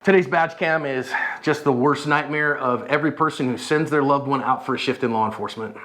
Today's badge cam is just the worst nightmare of every person who sends their loved one out for a shift in law enforcement.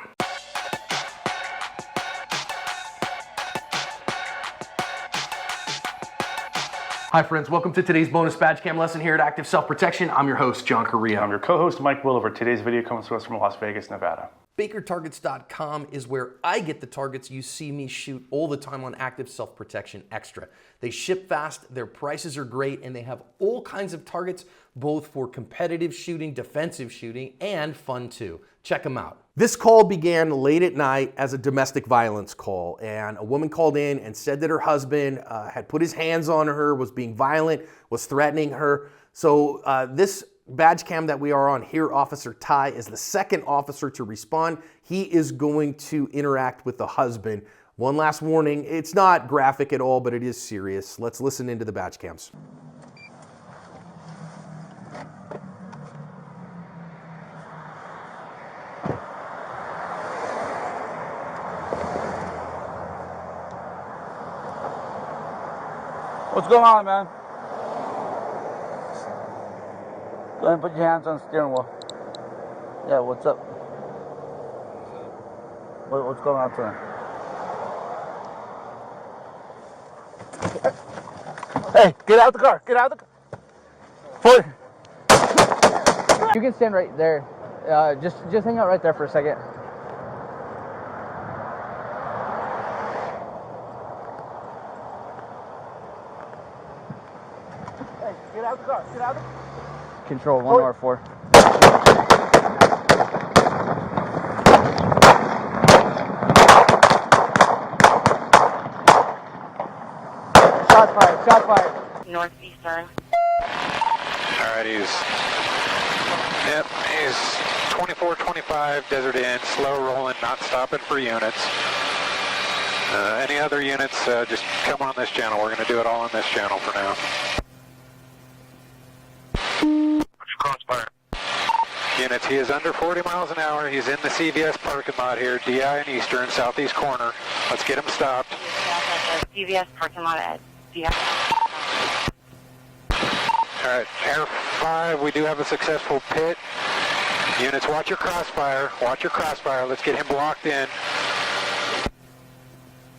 Hi friends, welcome to today's bonus badge cam lesson here at Active Self-Protection. I'm your host, John Correa. I'm your co-host, Mike Williver. Today's video comes to us from Las Vegas, Nevada. BakerTargets.com is where I get the targets you see me shoot all the time on Active Self-Protection Extra. They ship fast, their prices are great, and they have all kinds of targets, both for competitive shooting, defensive shooting, and fun too. Check them out. This call began late at night as a domestic violence call, and a woman called in and said that her husband had put his hands on her, was being violent, was threatening her. So this badge cam that we are on here, Officer Ty, is the second officer to respond. He is going to interact with the husband. One last warning, it's not graphic at all, but it is serious. Let's listen into the badge cams. What's going on, man? Go ahead and put your hands on the steering wheel. Yeah, what's up? What's going on, sir? Hey, get out of the car. Get out of the car. You can stand right there. Just hang out right there for a second. Hey, get out of the car. Get out of the car. Control 1R4. Shots fired. Shots fired. Northeastern. All right, he's 2425 Desert Inn, slow rolling, not stopping for units. Any other units, just come on this channel. We're going to do it all on this channel for now. Crossfire. Units, he is under 40 miles an hour. He's in the CVS parking lot here, DI and Eastern, southeast corner. Let's get him stopped. CVS parking lot at DI. All right, Air 5, we do have a successful pit. Units, watch your crossfire. Watch your crossfire. Let's get him blocked in.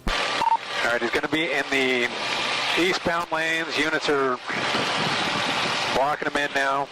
All right, he's going to be in the eastbound lanes. Units are blocking him in now.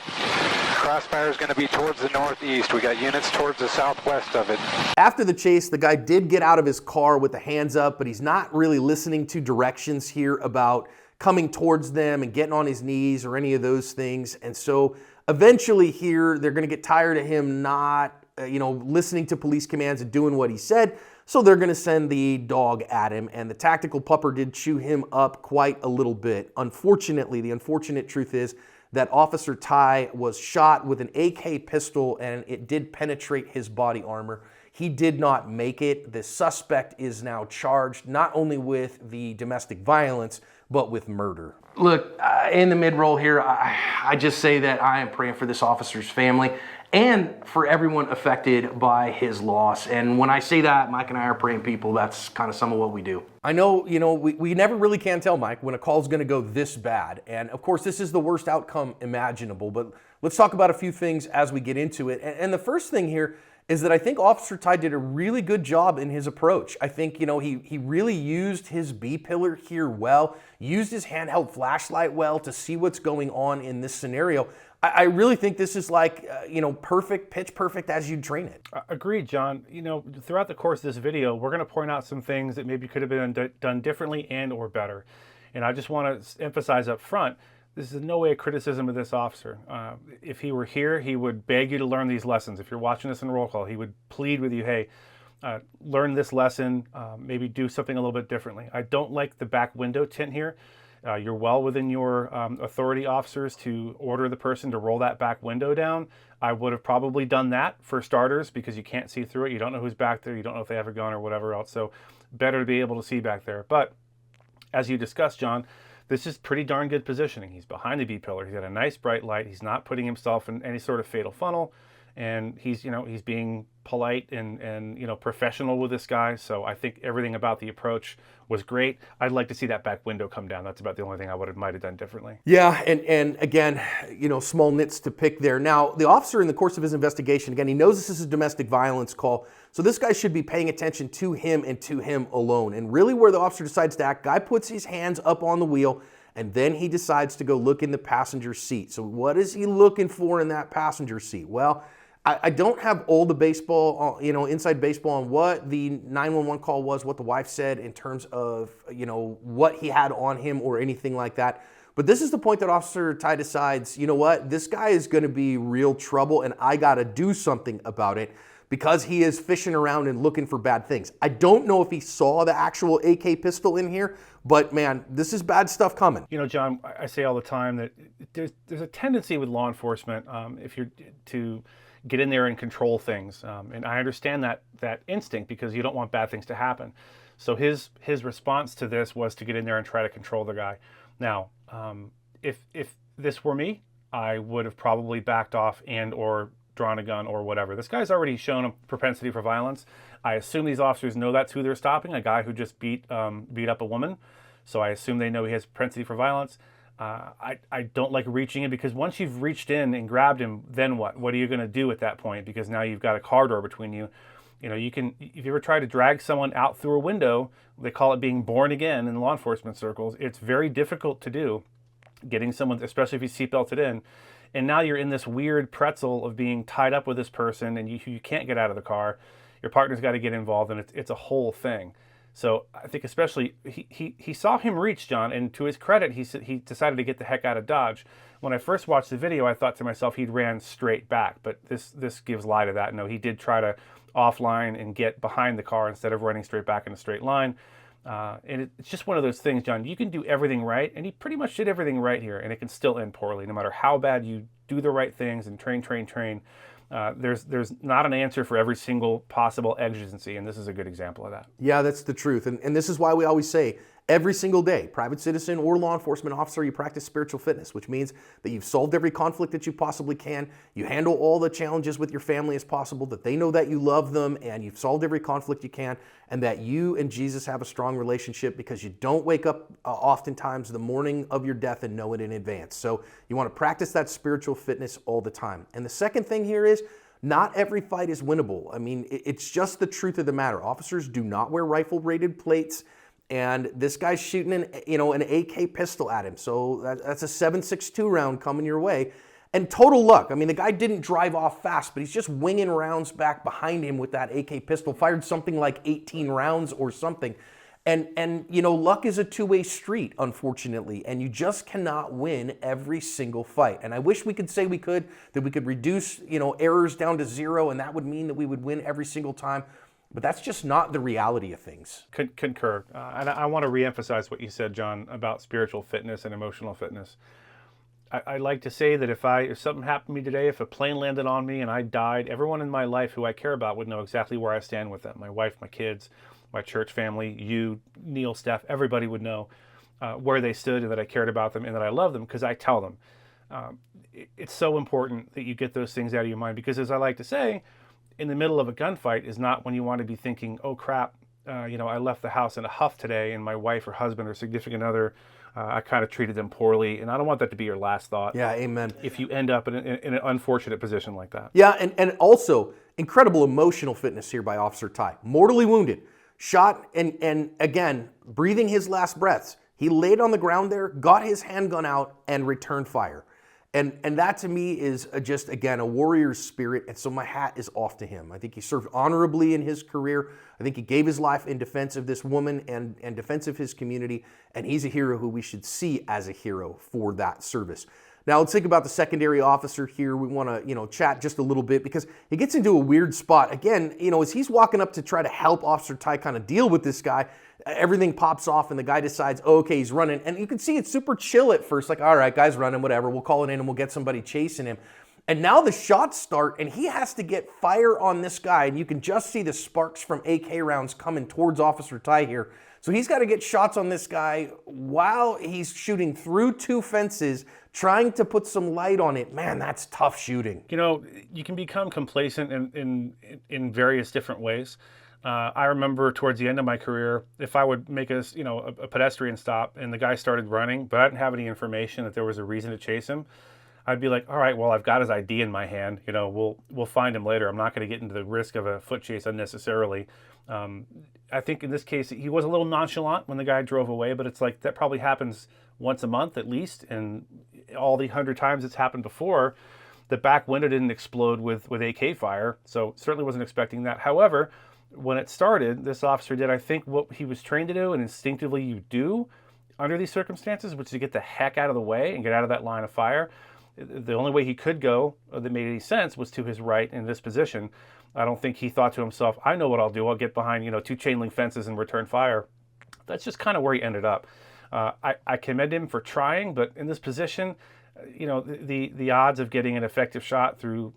Crossfire is going to be towards the northeast. We got units towards the southwest of it. After the chase, the guy did get out of his car with the hands up, but he's not really listening to directions here about coming towards them and getting on his knees or any of those things. And so eventually here, they're going to get tired of him not, listening to police commands and doing what he said. So they're going to send the dog at him, and the tactical pupper did chew him up quite a little bit. Unfortunately, the unfortunate truth is that Officer Ty was shot with an AK pistol, and it did penetrate his body armor. He did not make it. The suspect is now charged not only with the domestic violence, but with murder. Look, in the mid-roll here, I just say that I am praying for this officer's family and for everyone affected by his loss. And when I say that, Mike and I are praying people. That's kind of some of what we do. I know, we never really can tell, Mike, when a call's gonna go this bad. And of course, this is the worst outcome imaginable, but let's talk about a few things as we get into it. And the first thing here is that I think Officer Ty did a really good job in his approach. I think, he really used his B-pillar here well, used his handheld flashlight well to see what's going on in this scenario. I really think this is like, perfect, pitch perfect as you'd train it. Agreed, John. Throughout the course of this video, we're going to point out some things that maybe could have been done differently and or better. And I just want to emphasize up front, this is in no way a criticism of this officer. If he were here, he would beg you to learn these lessons. If you're watching this in roll call, he would plead with you, hey, learn this lesson, maybe do something a little bit differently. I don't like the back window tint here. You're well within your authority, officers, to order the person to roll that back window down. I would have probably done that for starters because you can't see through it. You don't know who's back there. You don't know if they have a gun or whatever else. So better to be able to see back there. But as you discussed, John, this is pretty darn good positioning. He's behind the B-pillar. He's got a nice bright light. He's not putting himself in any sort of fatal funnel. and he's being polite and professional with this guy. So I think everything about the approach was great. I'd like to see that back window come down. That's about the only thing I might have done differently. Yeah, and again, small nits to pick there. Now, the officer, in the course of his investigation, again, he knows this is a domestic violence call, so this guy should be paying attention to him and to him alone. And really where the officer decides to act, guy puts his hands up on the wheel, and then he decides to go look in the passenger seat. So what is he looking for in that passenger seat? Well, I don't have all the baseball, inside baseball on what the 911 call was, what the wife said in terms of, what he had on him or anything like that. But this is the point that Officer Ty decides, you know what, this guy is going to be real trouble and I got to do something about it because he is fishing around and looking for bad things. I don't know if he saw the actual AK pistol in here, but man, this is bad stuff coming. John, I say all the time that there's a tendency with law enforcement, if you're to get in there and control things. And I understand that instinct because you don't want bad things to happen. So his response to this was to get in there and try to control the guy. Now, if this were me, I would have probably backed off and or drawn a gun or whatever. This guy's already shown a propensity for violence. I assume these officers know that's who they're stopping, a guy who just beat up a woman. So I assume they know he has a propensity for violence. I don't like reaching in because once you've reached in and grabbed him, then what? What are you going to do at that point? Because now you've got a car door between you. You can, if you ever try to drag someone out through a window, they call it being born again in law enforcement circles. It's very difficult to do, getting someone, especially if he's seatbelted in. And now you're in this weird pretzel of being tied up with this person and you can't get out of the car. Your partner's got to get involved and it's a whole thing. So I think especially he saw him reach, John, and to his credit, he decided to get the heck out of Dodge. When I first watched the video, I thought to myself he'd ran straight back, but this gives lie to that. No, he did try to offline and get behind the car instead of running straight back in a straight line. And it's just one of those things, John. You can do everything right, and he pretty much did everything right here, and it can still end poorly, no matter how bad you do the right things and train. There's not an answer for every single possible exigency, and this is a good example of that. Yeah, that's the truth. And this is why we always say, every single day, private citizen or law enforcement officer, you practice spiritual fitness, which means that you've solved every conflict that you possibly can. You handle all the challenges with your family as possible, that they know that you love them and you've solved every conflict you can, and that you and Jesus have a strong relationship because you don't wake up oftentimes the morning of your death and know it in advance. So you want to practice that spiritual fitness all the time. And the second thing here is, not every fight is winnable. I mean, it's just the truth of the matter. Officers do not wear rifle-rated plates. And this guy's shooting an AK pistol at him. So that's a 7.62 round coming your way. And total luck. I mean, the guy didn't drive off fast, but he's just winging rounds back behind him with that AK pistol. Fired something like 18 rounds or something. And luck is a two-way street, unfortunately. And you just cannot win every single fight. And I wish we could say that we could reduce, errors down to zero, and that would mean that we would win every single time. But that's just not the reality of things. Concur. And I want to reemphasize what you said, John, about spiritual fitness and emotional fitness. I like to say that if something happened to me today, if a plane landed on me and I died, everyone in my life who I care about would know exactly where I stand with them. My wife, my kids, my church family, you, Neil, Steph, everybody would know where they stood and that I cared about them and that I love them because I tell them. It's so important that you get those things out of your mind because, as I like to say, in the middle of a gunfight is not when you want to be thinking, oh crap, I left the house in a huff today and my wife or husband or significant other, I kind of treated them poorly. And I don't want that to be your last thought. Yeah, amen. If you end up in an unfortunate position like that. Yeah, and also incredible emotional fitness here by Officer Ty. Mortally wounded, shot, and again, breathing his last breaths. He laid on the ground there, got his handgun out, and returned fire. And that to me is just, again, a warrior's spirit. And so my hat is off to him. I think he served honorably in his career. I think he gave his life in defense of this woman and defense of his community. And he's a hero who we should see as a hero for that service. Now let's think about the secondary officer here. We want to, chat just a little bit because he gets into a weird spot. Again, as he's walking up to try to help Officer Ty kind of deal with this guy, everything pops off and the guy decides, oh, okay, he's running. And you can see it's super chill at first, like, all right, guy's running, whatever. We'll call it in and we'll get somebody chasing him. And now the shots start, and he has to get fire on this guy, and you can just see the sparks from AK rounds coming towards Officer Ty here. So he's got to get shots on this guy while he's shooting through two fences, trying to put some light on it. Man, that's tough shooting. You know, you can become complacent in various different ways. I remember towards the end of my career, if I would make a pedestrian stop and the guy started running, but I didn't have any information that there was a reason to chase him, I'd be like, all right, well, I've got his ID in my hand. You know, we'll find him later. I'm not going to get into the risk of a foot chase unnecessarily. I think in this case, he was a little nonchalant when the guy drove away, but it's like that probably happens once a month at least. And all the 100 times it's happened before, the back window didn't explode with AK fire. So certainly wasn't expecting that. However, when it started, this officer did, I think, what he was trained to do and instinctively you do under these circumstances, which is to get the heck out of the way and get out of that line of fire. The only way he could go that made any sense was to his right in this position. I don't think he thought to himself, I know what I'll do. I'll get behind, two chain link fences and return fire. That's just kind of where he ended up. I commend him for trying, but in this position, the odds of getting an effective shot through,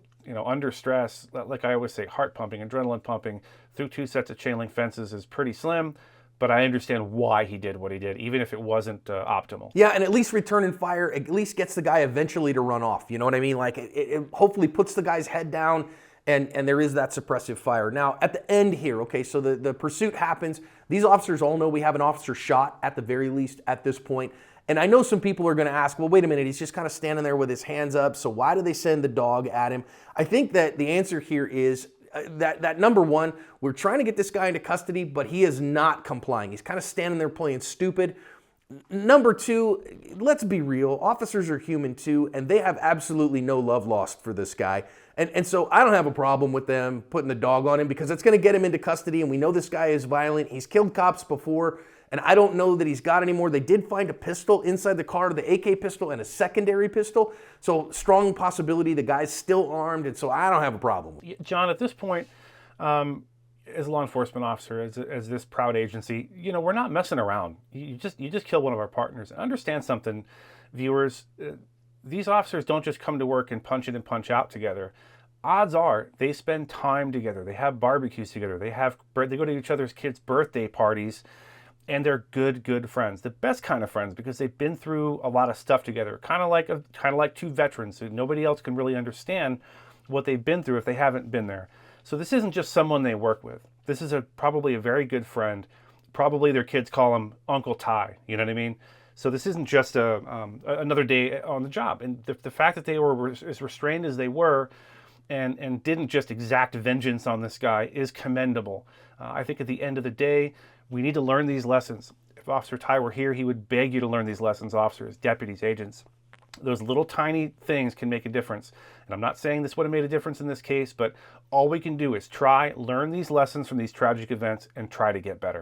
under stress, like I always say, heart pumping, adrenaline pumping, through two sets of chain link fences is pretty slim. But I understand why he did what he did, even if it wasn't optimal. Yeah, and at least returning fire at least gets the guy eventually to run off. You know what I mean? Like it hopefully puts the guy's head down, and there is that suppressive fire. Now, at the end here, okay, so the pursuit happens. These officers all know we have an officer shot at the very least at this point. And I know some people are going to ask, well, wait a minute, he's just kind of standing there with his hands up, so why do they send the dog at him? I think that the answer here is that number one, we're trying to get this guy into custody, but he is not complying. He's kind of standing there playing stupid. Number two, let's be real. Officers are human too, and they have absolutely no love lost for this guy. And so I don't have a problem with them putting the dog on him because it's going to get him into custody, and we know this guy is violent. He's killed cops before, and I don't know that he's got any more. They did find a pistol inside the car, the AK pistol and a secondary pistol. So strong possibility the guy's still armed, and so I don't have a problem. John, at this point, as a law enforcement officer, as this proud agency, we're not messing around. You just killed one of our partners. Understand something, viewers. These officers don't just come to work and punch in and punch out together. Odds are they spend time together. They have barbecues together. They go to each other's kids' birthday parties. And they're good friends, the best kind of friends, because they've been through a lot of stuff together. Kind of like two veterans who nobody else can really understand what they've been through if they haven't been there. So this isn't just someone they work with. This is probably a very good friend. Probably their kids call him Uncle Ty. You know what I mean? So this isn't just another day on the job. And the fact that they were as restrained as they were, and didn't just exact vengeance on this guy is commendable. I think at the end of the day, we need to learn these lessons. If Officer Ty were here, he would beg you to learn these lessons, officers, deputies, agents. Those little tiny things can make a difference. And I'm not saying this would have made a difference in this case, but all we can do is learn these lessons from these tragic events and try to get better.